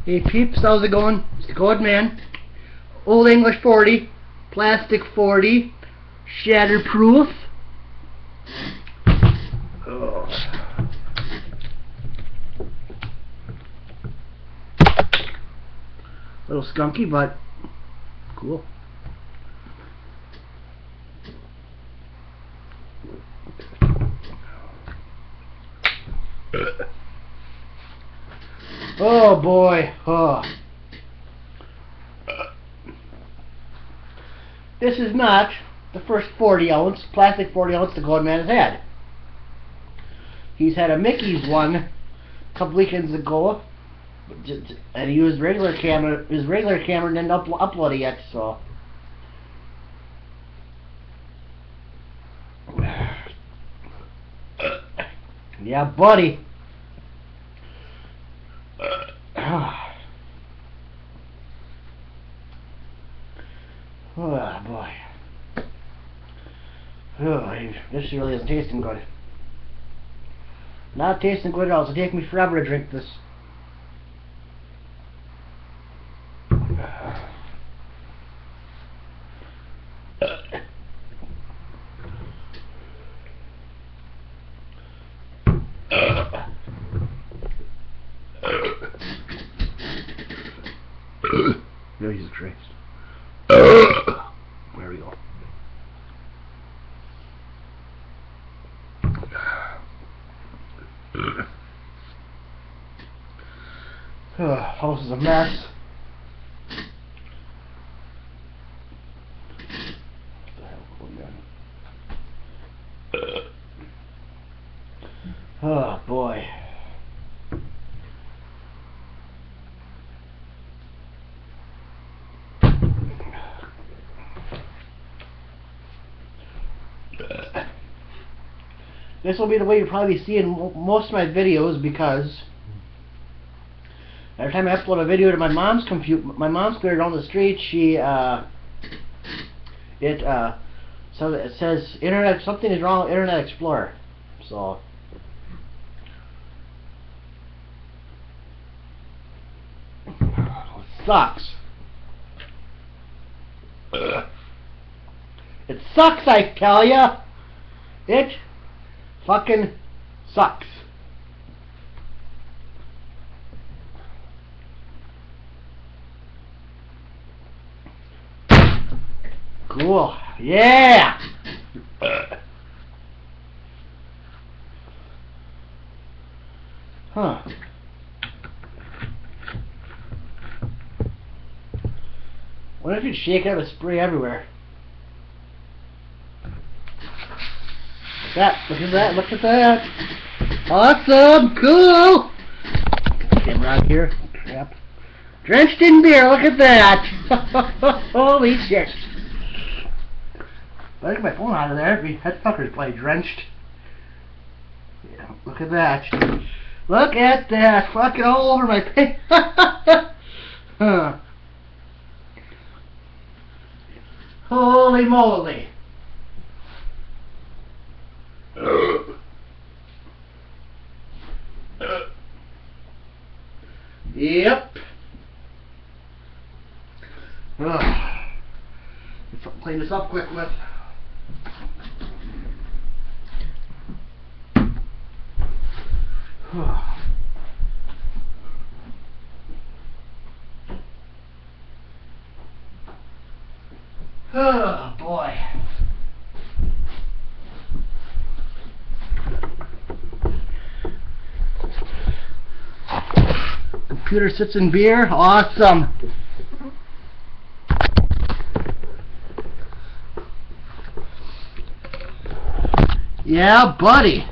Hey peeps, how's it going? It's the Code Man. Old English 40, plastic 40, shatterproof. Oh. A little skunky, but cool. Oh boy. Oh. This is not the first 40-ounce, plastic 40-ounce the Code Man has had. He's had a Mickey's one a couple weekends ago, and he used regular camera. His regular camera didn't upload it yet, so. Yeah, buddy. Oh boy. Oh, this really isn't tasting good. Not tasting good at all. It'll take me forever to drink this. Jesus Christ. There we go. House is a mess. What the hell going on? Oh boy. This will be the way you'll probably see in most of my videos, because every time I upload a video to my mom's computer down the street, so it says something is wrong with Internet Explorer. So it sucks. It sucks, I tell ya. It fucking sucks. Cool. Yeah. Huh. What if you'd shake out a spray everywhere? Look at that, look at that. Awesome, cool. Camera out here. Crap. Drenched in beer, look at that. Holy shit. I'll take my phone out of there. That fucker's probably drenched. Yeah, look at that. Look at that. Fucking all over my face. Huh. Holy moly. Yep. Let's clean this up quick with. Oh boy. Computer sits in beer. Awesome. Yeah, buddy.